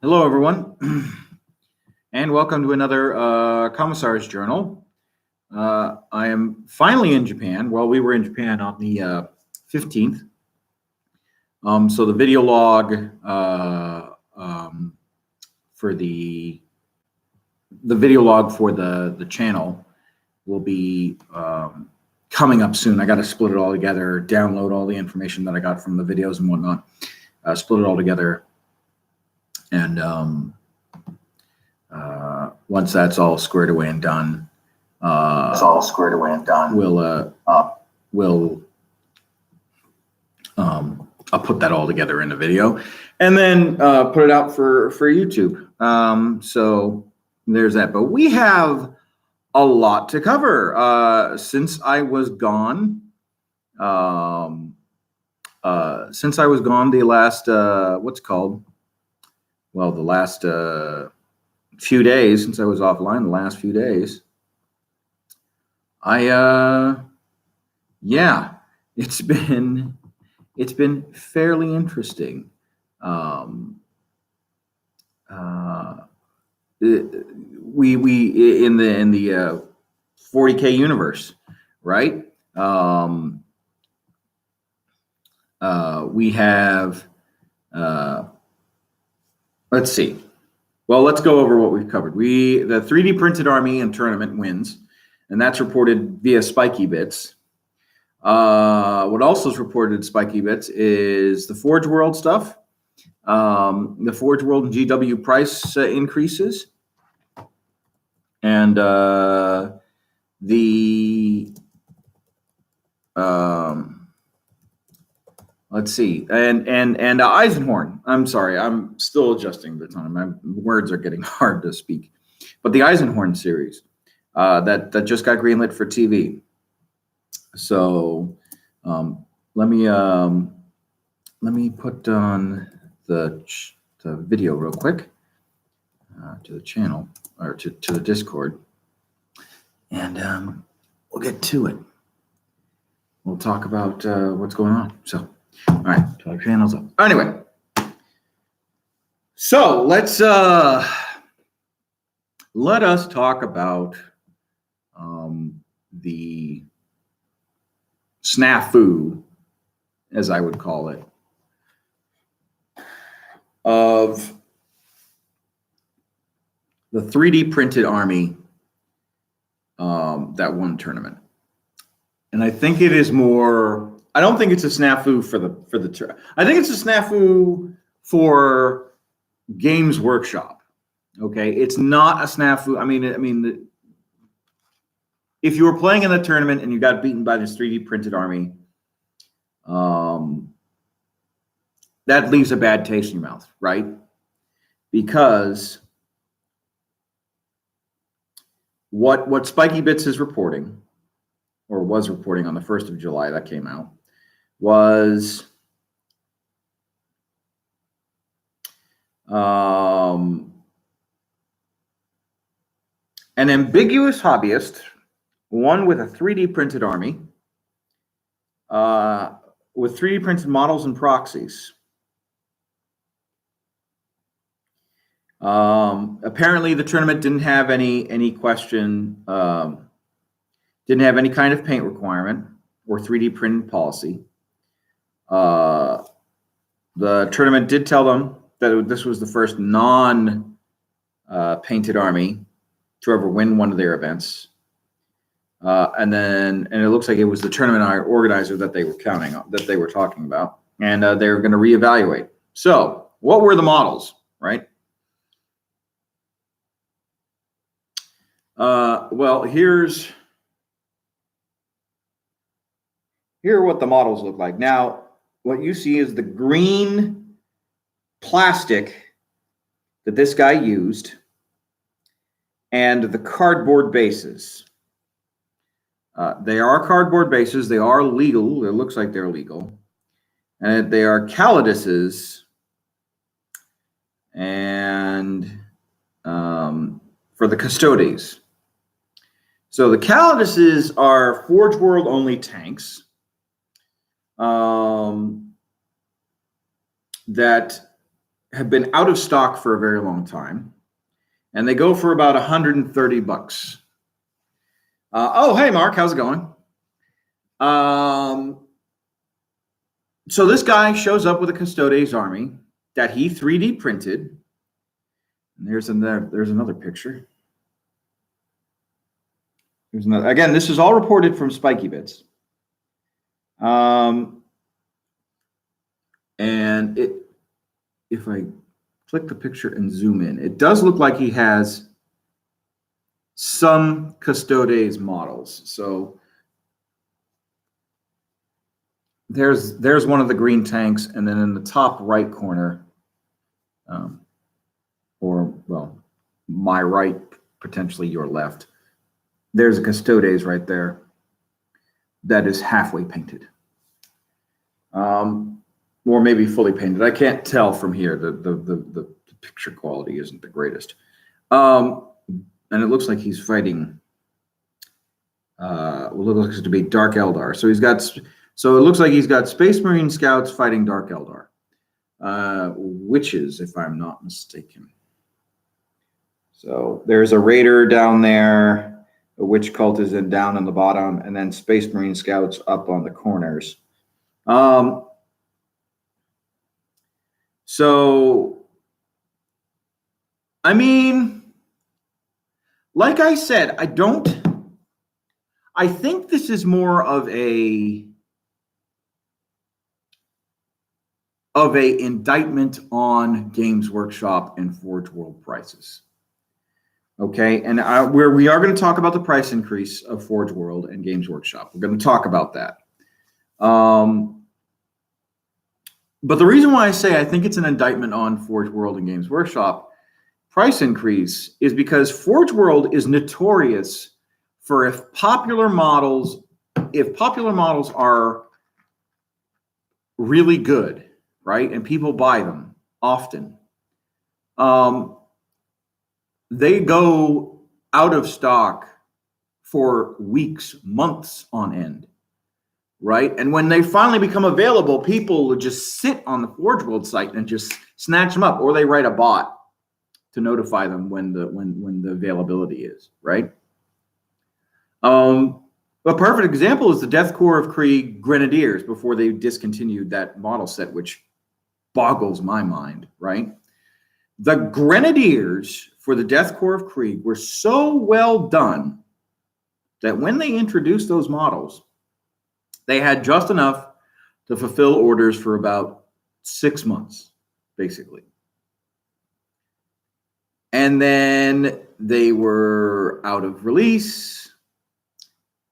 Hello, everyone, and welcome to another Commissar's Journal. I am finally in Japan. Well, we were in Japan on the 15th. So the video log for the video log for the channel will be coming up soon. I got to split it all together, download all the information that I got from the videos and whatnot, split it all together. And once that's all squared away and done, we'll I'll put that all together in a video, and then put it out for YouTube. So there's that. But we have a lot to cover since I was gone. The last the last few days since I was offline, the last few days, it's been fairly interesting. We in the 40K universe, right? We have let's see. Well, let's go over what we've covered. The 3D printed army and tournament wins, and that's reported via Spiky Bits. What also is reported at Spiky Bits is the Forge World stuff, the Forge World and GW price increases, and let's see, and Eisenhorn. I'm sorry, I'm still adjusting the time. My words are getting hard to speak. But the Eisenhorn series that just got greenlit for TV. So let me put on the video real quick to the channel, or to the Discord, and we'll get to it. We'll talk about what's going on. So. All right, our channel's up. Anyway, so let us talk about the snafu, as I would call it, of the 3D printed army that won tournament. And I think it is more. I don't think it's a snafu for the I think it's a snafu for Games Workshop. Okay, it's not a snafu. I mean, if you were playing in the tournament and you got beaten by this 3D printed army, that leaves a bad taste in your mouth, right? Because what Spiky Bits is reporting, or was reporting on the 1st of July, that came out, was an ambiguous hobbyist, one with a 3D printed army, with 3D printed models and proxies. Apparently the tournament didn't have any question, didn't have any kind of paint requirement or 3D printed policy. The tournament did tell them that this was the first non-painted army to ever win one of their events. And it looks like it was the tournament organizer that they were counting on, that they were talking about, and they were going to reevaluate. So what were the models, right? Well, here are what the models look like. Now, what you see is the green plastic that this guy used and the cardboard bases. They are cardboard bases. They are legal. It looks like they're legal. And they are Calidus's. And for the Custodes. So the Calidus's are Forge World only tanks. That have been out of stock for a very long time, and they go for about $130. Oh, hey, Mark, how's it going? So this guy shows up with a Custodes army that he 3D printed. And there's another picture. There's another. Again, this is all reported from Spiky Bits. And if I click the picture and zoom in, it does look like he has some Custodes models. So there's one of the green tanks, and then in the top right corner, or well, my right, potentially your left, there's a Custodes right there that is halfway painted, or maybe fully painted. I can't tell from here. The picture quality isn't the greatest, and it looks like he's fighting. Well, it looks to be Dark Eldar. So he's got. So it looks like he's got Space Marine scouts fighting Dark Eldar, witches, if I'm not mistaken. So there's a raider down there, a witch cult is down in the bottom, and then Space Marine scouts up on the corners. So, I mean, like I said, I think this is more of a indictment on Games Workshop and Forge World prices. Okay, and we are going to talk about the price increase of Forge World and Games Workshop. We're going to talk about that. But the reason why I say I think it's an indictment on Forge World and Games Workshop price increase is because Forge World is notorious for if popular models are really good, right, and people buy them often, they go out of stock for weeks, months on end, right? And when they finally become available, people will just sit on the Forge World site and just snatch them up, or they write a bot to notify them when the availability is, right? A perfect example is the Death Corps of Krieg Grenadiers before they discontinued that model set, which boggles my mind, right? The Grenadiers for the Death Corps of Krieg were so well done that when they introduced those models, they had just enough to fulfill orders for about 6 months, basically. And then they were out of release,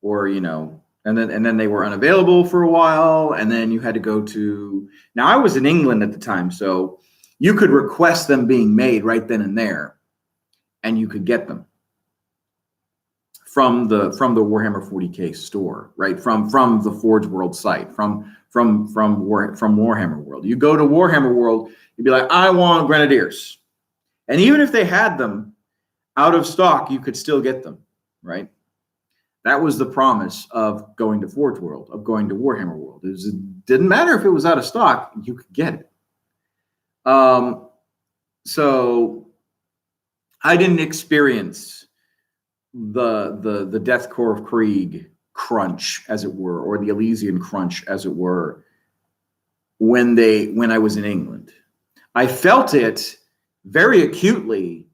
or, and then they were unavailable for a while, and then you had to go to, now I was in England at the time, so you could request them being made right then and there, and you could get them from the Warhammer 40K store, right? From the Forge World site, from Warhammer World. You go to Warhammer World, you'd be like, I want Grenadiers. And even if they had them out of stock, you could still get them, right? That was the promise of going to Forge World, of going to Warhammer World. It didn't matter if it was out of stock, you could get it. So I didn't experience the Death Corps of Krieg crunch, as it were, or the Elysian crunch, as it were, when I was in England. I felt it very acutely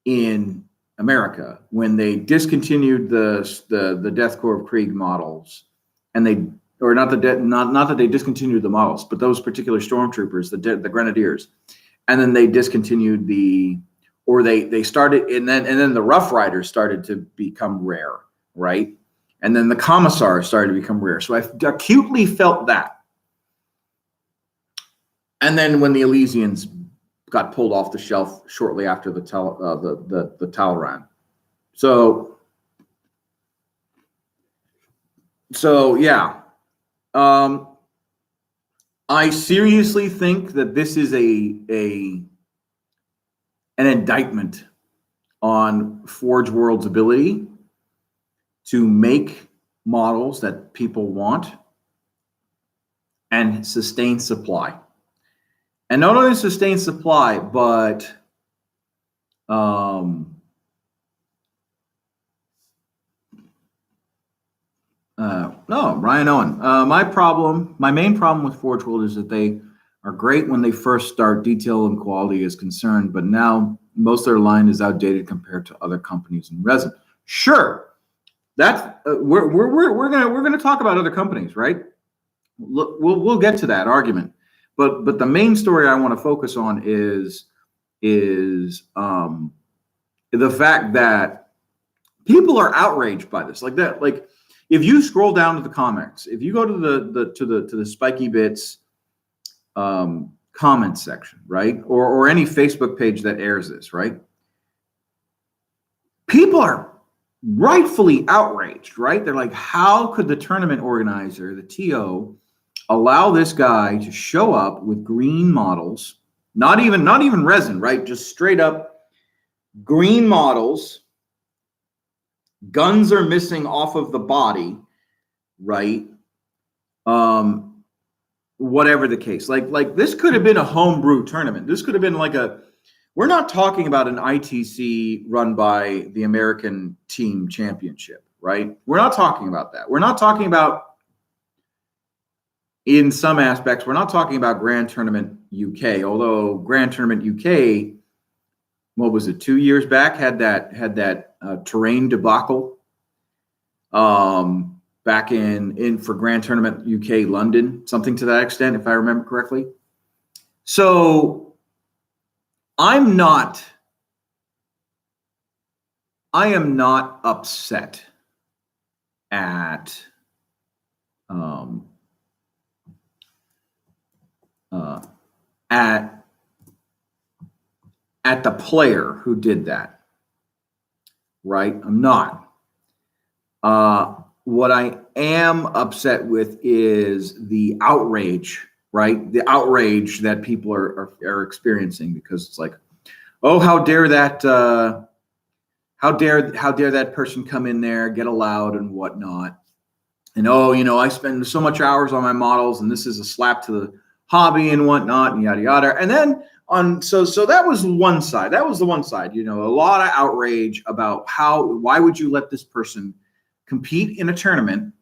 in America when they discontinued the Death Corps of Krieg models, and not that they discontinued the models, but those particular stormtroopers, the Grenadiers, and then they discontinued they started, and then the Rough Riders started to become rare, right? And then the Commissar started to become rare. So I acutely felt that. And then when the Elysians got pulled off the shelf shortly after the Talran. So yeah. I seriously think that this is an indictment on Forge World's ability to make models that people want and sustain supply. And not only sustain supply, but no, Ryan Owen. My main problem with Forge World is that they are great when they first start, detail and quality is concerned, but now most of their line is outdated compared to other companies in resin. Sure, that's we're gonna talk about other companies, right? We'll get to that argument, but the main story I want to focus on is the fact that people are outraged by this, like that. Like, if you scroll down to the comments, if you go to the Spiky Bits comment section, right, or any Facebook page that airs this, right, people are rightfully outraged, right? They're like, how could the tournament organizer, the TO, allow this guy to show up with green models, not even resin, right? Just straight up green models. Guns are missing off of the body, right? Whatever the case, like this could have been a homebrew tournament. This could have been like we're not talking about an ITC run by the American Team Championship, right? We're not talking about that. We're not talking about, in some aspects, we're not talking about Grand Tournament UK, although Grand Tournament UK, what was it, 2 years back, had that terrain debacle back in for Grand Tournament UK London, something to that extent, if I remember correctly. So I am not upset at the player who did that, right? I'm not. What I am upset with is the outrage, right? The outrage that people are experiencing, because it's like, oh, how dare that person come in there, get allowed and whatnot. And I spend so much hours on my models, and this is a slap to the hobby and whatnot, and yada yada. And then so that was one side. That was the one side. A lot of outrage about why would you let this person compete in a tournament,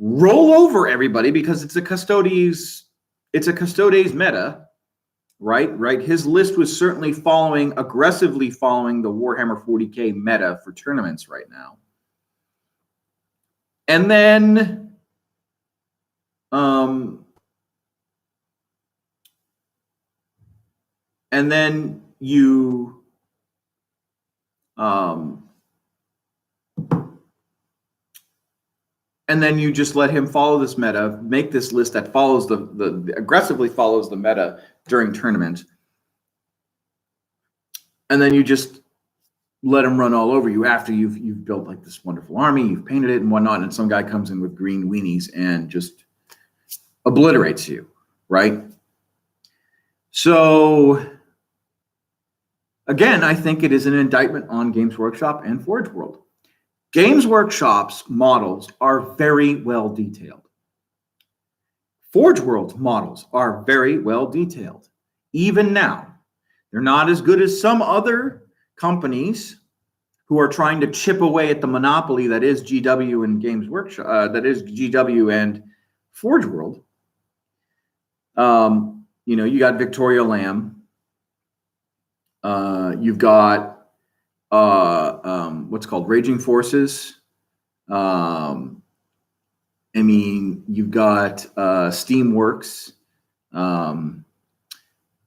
roll over everybody because it's a Custodes meta, right? His list was certainly aggressively following the Warhammer 40K meta for tournaments right now. And then you and then you just let him follow this meta, make this list that follows the aggressively follows the meta during tournament, and then you just let him run all over you after you've built like this wonderful army, you've painted it and whatnot, and some guy comes in with green weenies and just obliterates you, right? So again, I think it is an indictment on Games Workshop and Forge World. Games Workshop's models are very well detailed. Forge World's models are very well detailed. Even now, they're not as good as some other companies who are trying to chip away at the monopoly that is GW and Games Workshop, that is GW and Forge World. You got Victoria Lamb. You've got what's called Raging Forces. You've got Steamworks.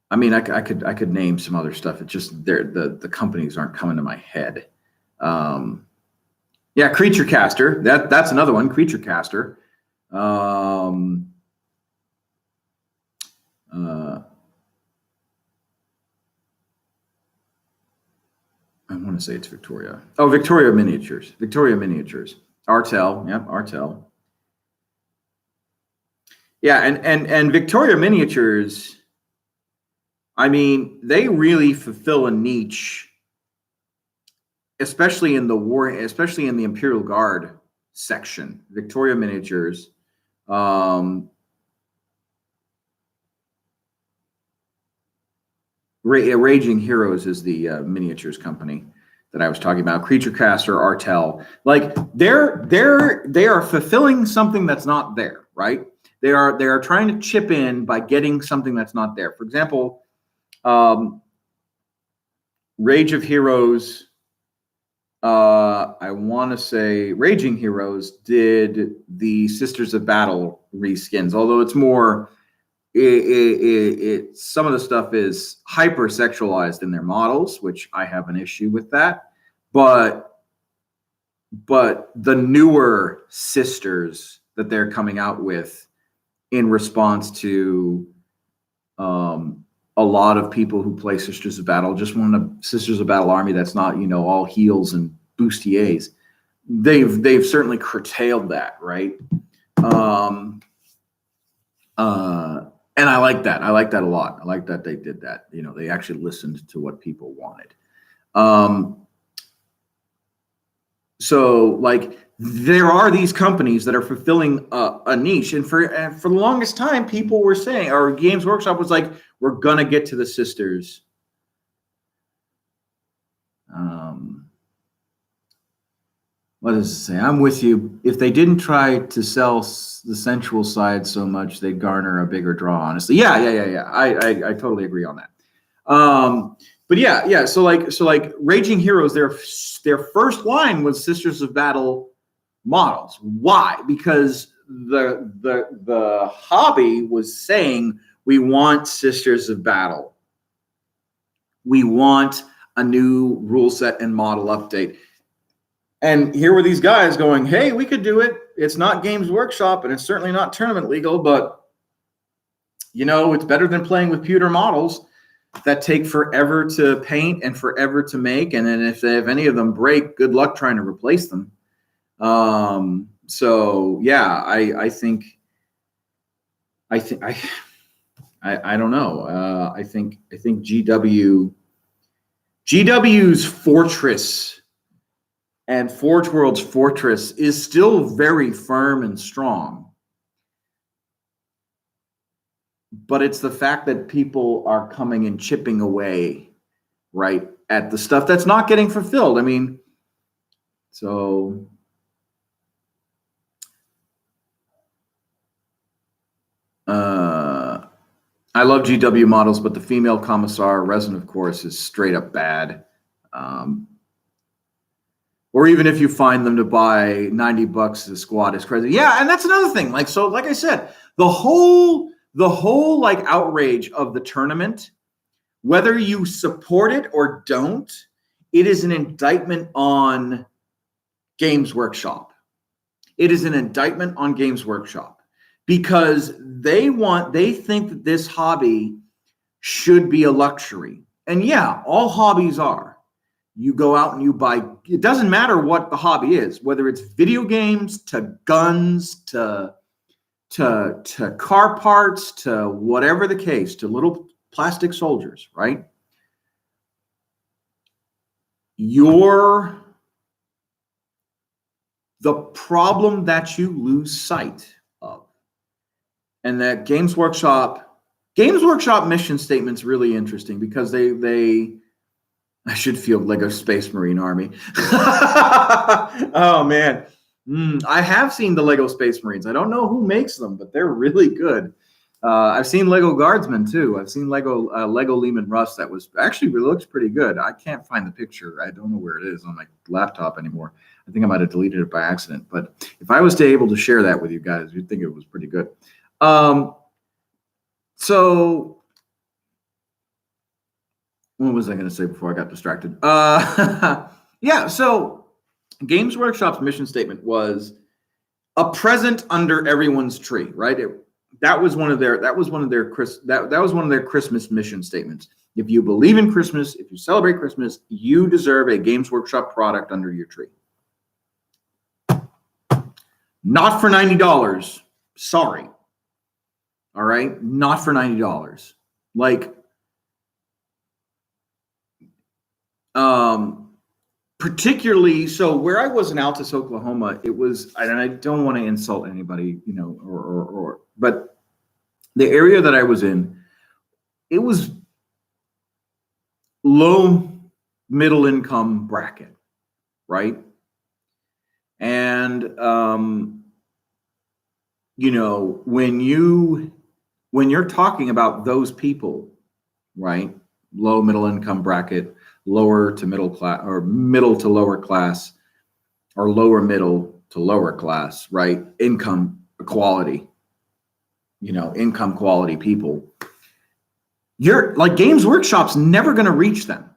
I could name some other stuff. It's just the companies aren't coming to my head. Creature Caster. That's another one. Creature Caster. I want to say it's Victoria. Oh, Victoria Miniatures. Artel. Yep, Artel. Yeah, and Victoria Miniatures, they really fulfill a niche, especially in the Imperial Guard section. Victoria Miniatures. Raging Heroes is the miniatures company that I was talking about. Creature Caster, Artel, like they are fulfilling something that's not there, right? They are trying to chip in by getting something that's not there. For example, Rage of Heroes. I want to say Raging Heroes did the Sisters of Battle reskins, although it's more. Some of the stuff is hyper sexualized in their models, which I have an issue with that. But the newer sisters that they're coming out with in response to a lot of people who play Sisters of Battle just want a Sisters of Battle army that's not, you know, all heals and bustiers. They've certainly curtailed that, right? And I like that. I like that a lot. I like that they did that. You know, they actually listened to what people wanted. So, like, there are these companies that are fulfilling a niche, and for the longest time, people were saying, or Games Workshop was like, "We're gonna get to the sisters." What does it say? I'm with you. If they didn't try to sell the sensual side so much, they'd garner a bigger draw, honestly. Yeah. I totally agree on that. But yeah. So like Raging Heroes, their first line was Sisters of Battle models. Why? Because the hobby was saying, we want Sisters of Battle. We want a new rule set and model update. And here were these guys going, hey, we could do it. It's not Games Workshop, and it's certainly not tournament legal, but, you know, it's better than playing with pewter models that take forever to paint and forever to make. And then if any of them break, good luck trying to replace them. So, yeah, I don't know. I think GW's Fortress and Forge World's Fortress is still very firm and strong. But it's the fact that people are coming and chipping away, right, at the stuff that's not getting fulfilled. I mean, so I love GW models, but the female Commissar resin, of course, is straight up bad. Or even if you find them to buy $90 a squad is crazy. Yeah, and that's another thing. Like, so, like I said, the whole like outrage of the tournament, whether you support it or don't, it is an indictment on Games Workshop. It is an indictment on Games Workshop because they think that this hobby should be a luxury. And yeah, all hobbies are. You go out and you buy, it doesn't matter what the hobby is, whether it's video games to guns to car parts to whatever the case, to little plastic soldiers, right? The problem that you lose sight of, and that Games Workshop mission statement's really interesting because they I should field Lego Space Marine Army. Oh, man. I have seen the Lego Space Marines. I don't know who makes them, but they're really good. I've seen Lego Guardsmen, too. I've seen Lego Lehman Russ that was actually looks pretty good. I can't find the picture. I don't know where it is on my laptop anymore. I think I might have deleted it by accident. But if I was able to share that with you guys, you'd think it was pretty good. So what was I going to say before I got distracted? Yeah, so Games Workshop's mission statement was a present under everyone's tree, right? That was one of their Christmas mission statements. If you believe in Christmas, if you celebrate Christmas, you deserve a Games Workshop product under your tree. Not for $90. Sorry. All right? Not for $90. Like, particularly, so where I was in Altus, Oklahoma, it was, and I don't want to insult anybody, you know, but the area that I was in, it was low middle income bracket, right? And you know, when you're talking about those people, right? Low middle income bracket, lower to middle class, or middle to lower class, or lower middle to lower class, right? Income equality, you know, income quality people. You're like, Games Workshop's never going to reach them.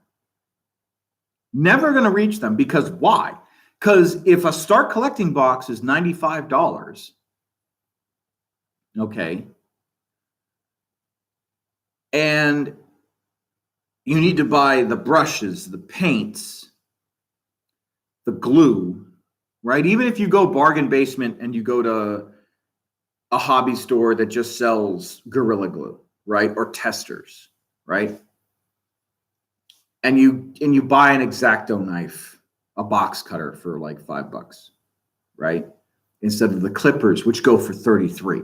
Never going to reach them, because why? Because if a Start Collecting box is $95, okay, and you need to buy the brushes, the paints, the glue, right? Even if you go bargain basement and you go to a hobby store that just sells Gorilla Glue, right? Or testers, right? And you buy an X-Acto knife, a box cutter for like $5, right? Instead of the clippers, which go for 33.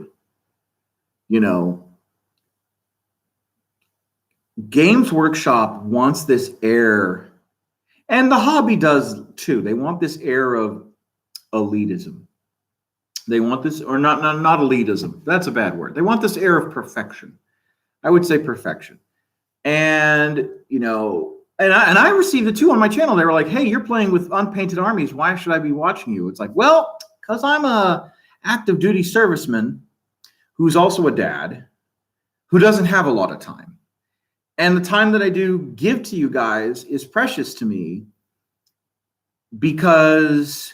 You know, Games Workshop wants this air, and the hobby does too. They want this air of elitism. They want this, or not elitism. That's a bad word. They want this air of perfection. I would say perfection. And, you know, and I received it too on my channel. They were like, hey, you're playing with unpainted armies. Why should I be watching you? It's like, well, because I'm a active duty serviceman who's also a dad who doesn't have a lot of time. And the time that I do give to you guys is precious to me, because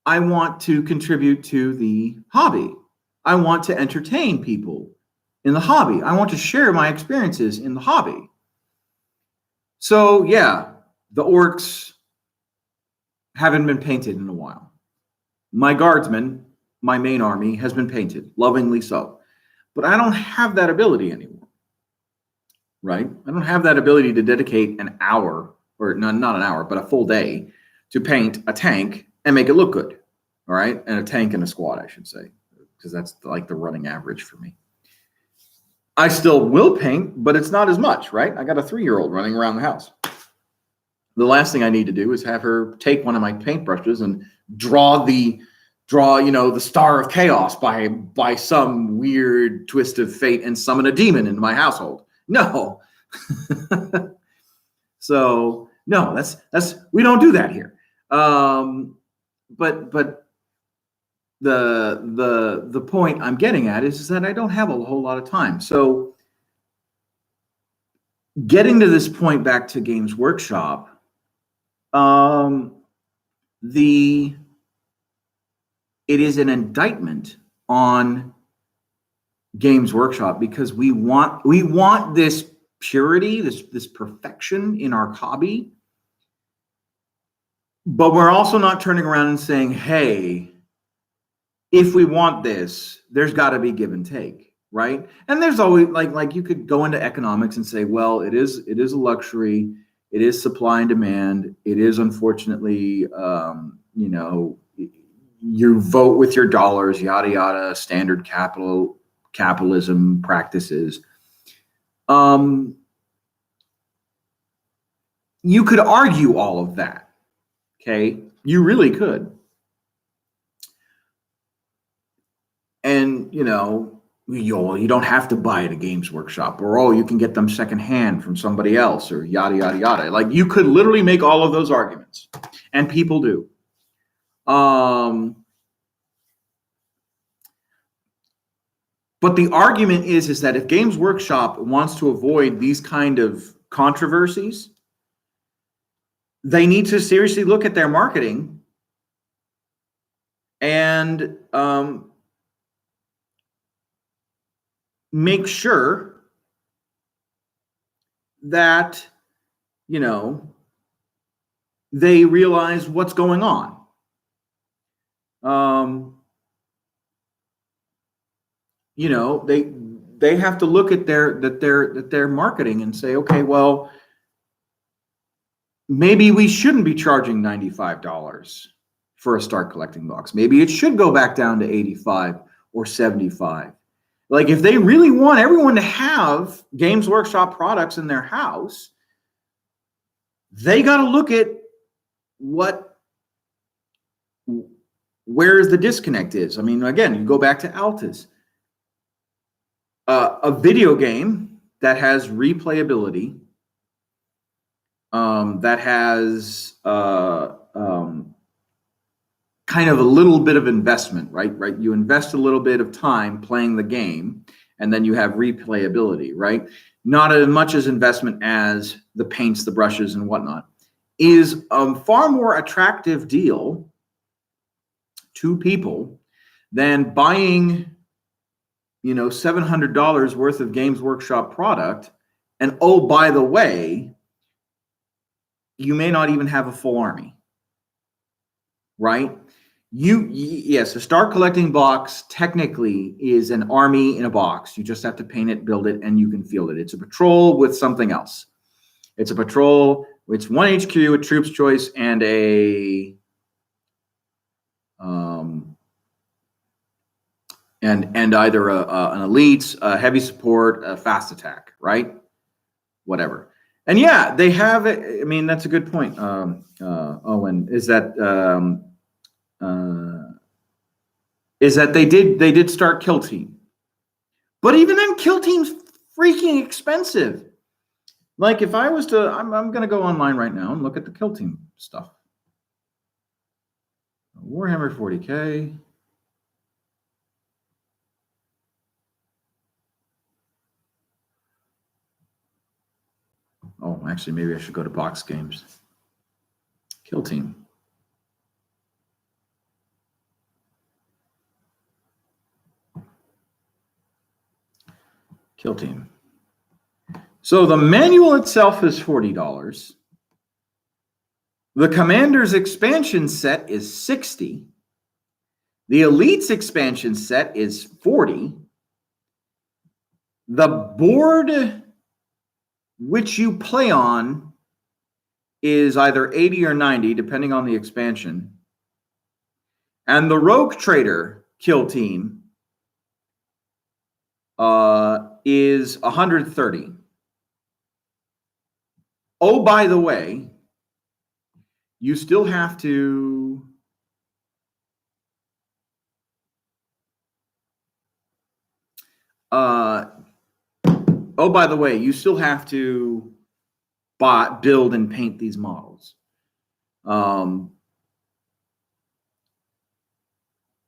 I want to contribute to the hobby. I want to entertain people in the hobby. I want to share my experiences in the hobby. So yeah, the orcs haven't been painted in a while. My guardsmen, my main army, has been painted, lovingly so. But I don't have that ability anymore, right? I don't have that ability to dedicate an hour, or not an hour, but a full day to paint a tank and make it look good, all right? And a tank and a squad, I should say, because that's like the running average for me. I still will paint, but it's not as much, right? I got a 3-year-old running around the house. The last thing I need to do is have her take one of my paintbrushes and draw, you know, the Star of Chaos by some weird twist of fate and summon a demon into my household. No. So no, that's we don't do that here. But the point I'm getting at is that I don't have a whole lot of time. So getting to this point, back to Games Workshop, it is an indictment on Games Workshop, because we want this purity, this perfection in our hobby, but we're also not turning around and saying, hey, if we want this, there's got to be give and take, right? And there's always like you could go into economics and say, well, it is a luxury, it is supply and demand, it is unfortunately, you know, you vote with your dollars, yada yada, standard capitalism practices. You could argue all of that, okay? You really could. And, you know, you don't have to buy at a Games Workshop, or, oh, you can get them secondhand from somebody else, or yada, yada, yada. Like, you could literally make all of those arguments, and people do. But the argument is that if Games Workshop wants to avoid these kind of controversies, they need to seriously look at their marketing and make sure that, you know, they realize what's going on. You know, they have to look at their marketing and say, okay, well, maybe we shouldn't be charging $95 for a Start Collecting box. Maybe it should go back down to $85 or $75. Like, if they really want everyone to have Games Workshop products in their house, they got to look at where the disconnect is. I mean, again, you go back to Altus. A video game that has replayability, that has kind of a little bit of investment, right? You invest a little bit of time playing the game, and then you have replayability, right? Not as much as investment as the paints, the brushes, and whatnot, is a far more attractive deal to people than buying, $700 worth of Games Workshop product. And oh, by the way, you may not even have a full army, right? Yes, a Start Collecting box technically is an army in a box. You just have to paint it, build it, and you can field it. It's a patrol with something else. It's a patrol. It's one HQ, a troops choice, and and either an elite, a heavy support, a fast attack, right? Whatever. And yeah, they have it. I mean, that's a good point. Owen, is that they did start Kill Team, but even then, Kill Team's freaking expensive. Like, if I was to, I'm going to go online right now and look at the Kill Team stuff. Warhammer 40K. Oh, actually, maybe I should go to Box Games. Kill Team. Kill Team. So the manual itself is $40. The Commander's expansion set is $60. The Elite's expansion set is $40. The board which you play on is either $80 or $90, depending on the expansion. And the Rogue Trader Kill Team is $130. Oh, by the way, you still have to build and paint these models.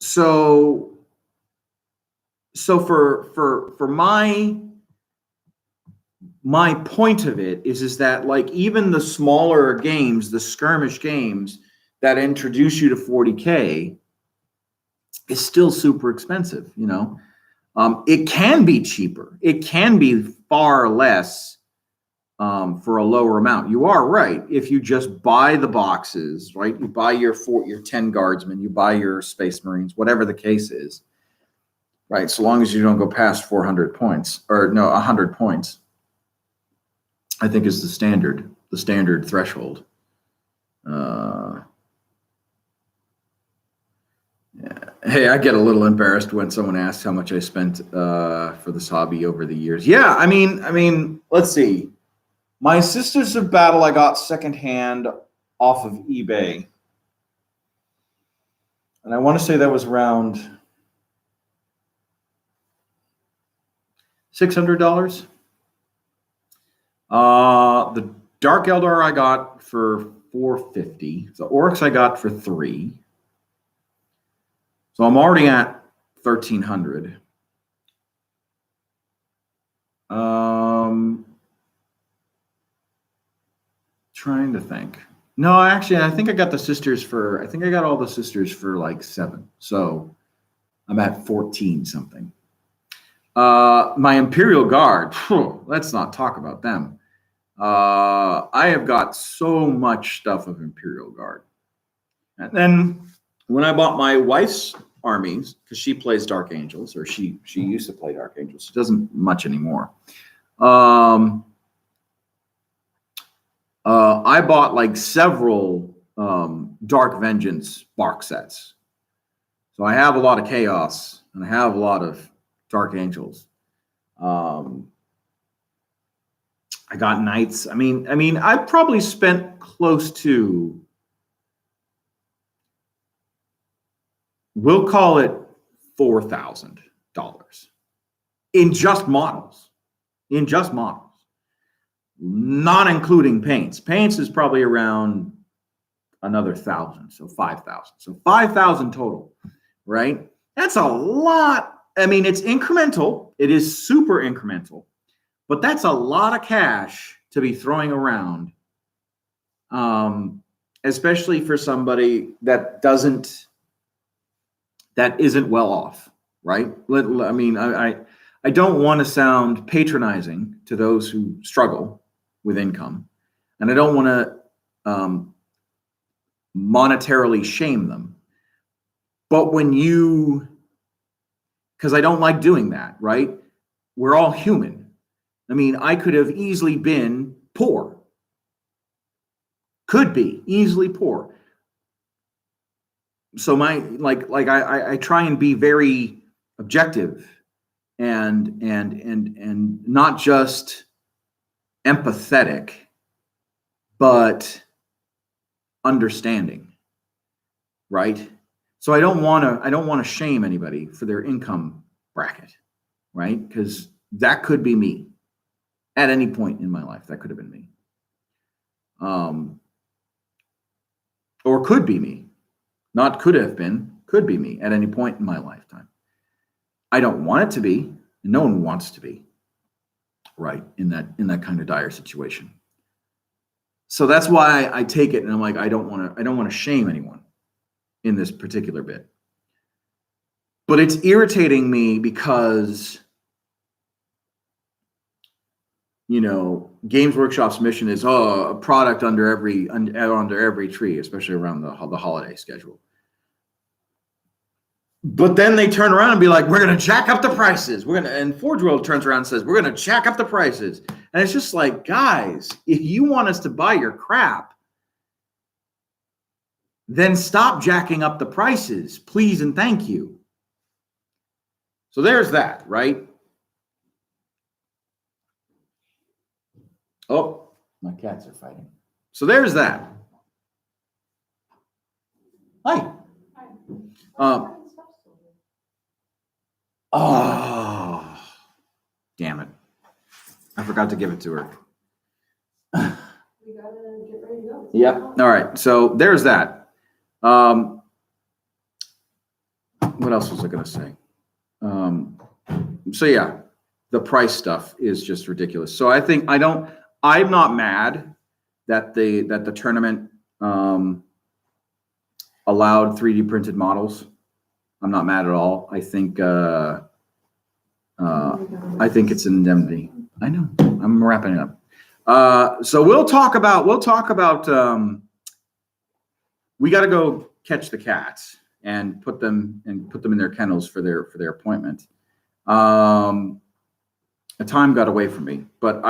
So for my point of it is that, like, even the smaller games, the skirmish games that introduce you to 40K is still super expensive, It can be cheaper. It can be far less for a lower amount. You are right. If you just buy the boxes, right? You buy your 10 guardsmen, you buy your Space Marines, whatever the case is, right? So long as you don't go past 400 points, or no, 100 points, I think is the standard threshold. Yeah. Hey, I get a little embarrassed when someone asks how much I spent for this hobby over the years. Yeah, I mean, let's see. My Sisters of Battle I got secondhand off of eBay. And I want to say that was around $600. The Dark Eldar I got for $450. The Orcs I got for $3. So I'm already at $1,300. Trying to think. No, actually, I think I got all the sisters for like $7. So I'm at 14 something. My Imperial Guard, let's not talk about them. I have got so much stuff of Imperial Guard. And then when I bought my wife's armies, because she plays Dark Angels, or she used to play Dark Angels. She doesn't much anymore. I bought like several Dark Vengeance box sets. So I have a lot of Chaos, and I have a lot of Dark Angels. I got knights. I mean, I probably spent close to, we'll call it $4,000 in just models, not including paints. Paints is probably around another 1,000, so 5,000. So 5,000 total, right? That's a lot. I mean, it's incremental. It is super incremental, but that's a lot of cash to be throwing around, especially for somebody that isn't well off, right? I mean, I don't want to sound patronizing to those who struggle with income, and I don't want to monetarily shame them. But because I don't like doing that, right? We're all human. I mean, I could have easily been poor. Could be easily poor. So I try and be very objective and not just empathetic, but understanding, right? So I don't want to shame anybody for their income bracket, right? Because that could be me at any point in my life. That could have been me, or could be me. Not could have been, could be me at any point in my lifetime. I don't want it to be, and no one wants to be, right, in that kind of dire situation. So that's why I take it and I'm like, I don't want to shame anyone in this particular bit. But it's irritating me because, Games Workshop's mission is a product under every tree, especially around the holiday schedule. But then they turn around and be like, we're going to jack up the prices. And Forge World turns around and says, we're going to jack up the prices. And it's just like, guys, if you want us to buy your crap, then stop jacking up the prices, please and thank you. So there's that, right? Oh, my cats are fighting. So there's that. Hi. Oh, damn it. I forgot to give it to her. We gotta get ready to go. Yep. All right. So there's that. What else was I going to say? So yeah, the price stuff is just ridiculous. So I think I'm not mad that the tournament allowed 3D printed models. I'm not mad at all. I think it's an indemnity. I know. I'm wrapping it up. So we'll talk about. We got to go catch the cats and put them in their kennels for their appointment. The time got away from me, but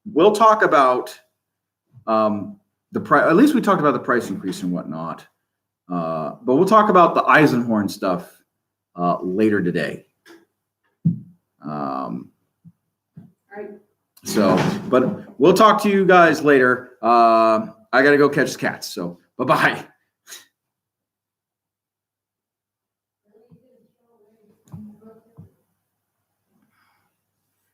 we'll talk about the price. At least we talked about the price increase and whatnot. But we'll talk about the Eisenhorn stuff later today. All right. So, but we'll talk to you guys later. I got to go catch the cats. So, bye-bye.